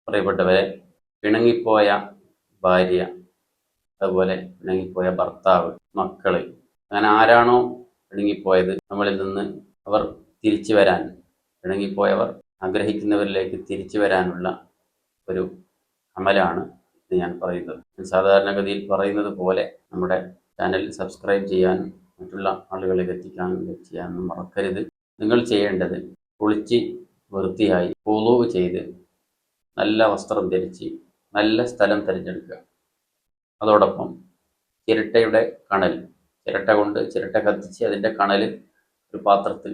പ്രിയപ്പെട്ടവരെ, പിണങ്ങിപ്പോയ ഭാര്യ, അതുപോലെ പിണങ്ങിപ്പോയ ഭർത്താവ്, മക്കള്, അങ്ങനെ ആരാണോ പിണങ്ങിപ്പോയത് നമ്മളിൽ നിന്ന് അവർ തിരിച്ചു വരാൻ, പിണങ്ങിപ്പോയവർ ആഗ്രഹിക്കുന്നവരിലേക്ക് തിരിച്ചു വരാനുള്ള ഒരു അമലാണ് ഇത് ഞാൻ പറയുന്നത്. സാധാരണഗതിയിൽ പറയുന്നത് പോലെ നമ്മുടെ ചാനൽ സബ്സ്ക്രൈബ് ചെയ്യാനും മറ്റുള്ള ആളുകളിലേക്ക് എത്തിക്കാനും ചെയ്യാനും മറക്കരുത്. നിങ്ങൾ ചെയ്യേണ്ടത് കുളിച്ച് വൃത്തിയായി വുളൂ ചെയ്ത് നല്ല വസ്ത്രം ധരിച്ച് നല്ല സ്ഥലം തിരഞ്ഞെടുക്കുക. അതോടൊപ്പം ചിരട്ടയുടെ കണൽ, ചിരട്ട കത്തിച്ച് അതിൻ്റെ കണൽ ഒരു പാത്രത്തിൽ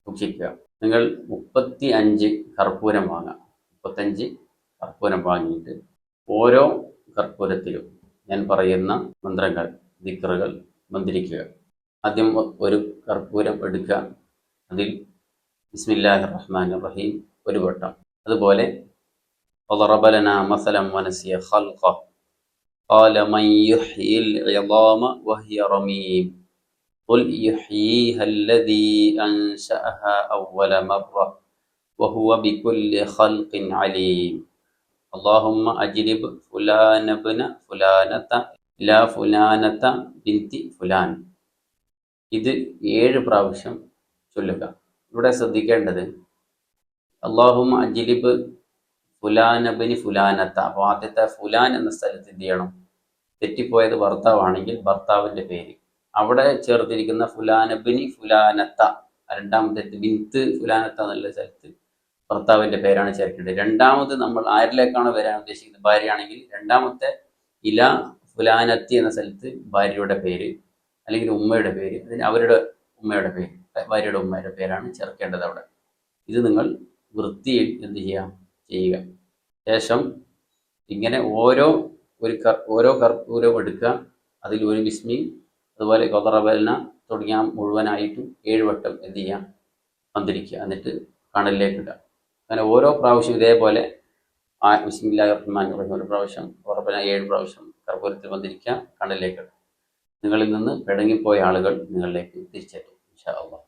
സൂക്ഷിക്കുക. നിങ്ങൾ 35 കർപ്പൂരം വാങ്ങാം. 35 കർപ്പൂരം വാങ്ങിയിട്ട് ഓരോ കർപ്പൂരത്തിലും ഞാൻ പറയുന്ന മന്ത്രങ്ങൾ, ദിക്റുകൾ മന്ത്രിക്കുക. ആദ്യം ഒരു കർപ്പൂരം എടുക്കുക, അതിൽ ബിസ്മില്ലാഹിർ റഹ്മാനിർ റഹീം ഒരു വട്ടം, അതുപോലെ وضرب لنا مثلا ونسي خلقه قال من يحيي العظام وهي رميم قل يحييها الذي أنشأها أول مرة وهو بكل خلق عليم اللهم أجلب فلان ابن فلانة لا فلانة بنت فلان. ഇത് 7 പ്രാവശ്യം ചൊല്ലുക. ഇവിടെ ശ്രദ്ധിക്കേണ്ടത് അല്ലാഹുമ്മ അജ്ലിബ് ഫുലാനബിനി ഫുലാനത്ത. അപ്പോൾ ആദ്യത്തെ ഫുലാൻ എന്ന സ്ഥലത്ത് എന്ത് ചെയ്യണം? തെറ്റിപ്പോയത് ഭർത്താവാണെങ്കിൽ ഭർത്താവിൻ്റെ പേര് അവിടെ ചേർത്തിരിക്കുന്ന ഫുലാനബിനി ഫുലാനത്ത, രണ്ടാമത്തെ ബിന്ത് ഫുലാനത്ത എന്നുള്ള സ്ഥലത്ത് ഭർത്താവിൻ്റെ പേരാണ് ചേർക്കേണ്ടത്. രണ്ടാമത് നമ്മൾ ആരിലേക്കാണ് വരാൻ ഉദ്ദേശിക്കുന്നത്, ഭാര്യയാണെങ്കിൽ രണ്ടാമത്തെ ഇല ഫുലാനത്തി എന്ന സ്ഥലത്ത് ഭാര്യയുടെ പേര് അല്ലെങ്കിൽ ഉമ്മയുടെ പേര്, അതിന് അവരുടെ ഉമ്മയുടെ പേര്, ഭാര്യയുടെ ഉമ്മയുടെ പേരാണ് ചേർക്കേണ്ടത് അവിടെ. ഇത് നിങ്ങൾ വൃത്തിയിൽ എന്ത് ചെയ്യുക. ശേഷം ഇങ്ങനെ ഓരോ കർപ്പൂരവും എടുക്കുക, അതിൽ ഒരു ബിസ്മി, അതുപോലെ കൊതറബലന തുടങ്ങിയ മുഴുവനായിട്ടും 7 വട്ടം എന്ത് ചെയ്യുക, മന്ത്രിക്കുക. എന്നിട്ട് കണലിലേക്ക് ഇടുക. അങ്ങനെ ഓരോ പ്രാവശ്യം ഇതേപോലെ ബിസ്മില്ലാഹിർ റഹ്മാനിർ റഹീം ഒരു പ്രാവശ്യം, കൊതറബലന 7 പ്രാവശ്യം കർപ്പൂരത്തിൽ മന്ത്രിക്കുക, കണലിലേക്ക് ഇടുക. നിങ്ങളിൽ നിന്ന് പിണങ്ങിപ്പോയ ആളുകൾ നിങ്ങളിലേക്ക് തിരിച്ചെത്തും ഇൻഷാ അല്ലാഹ്.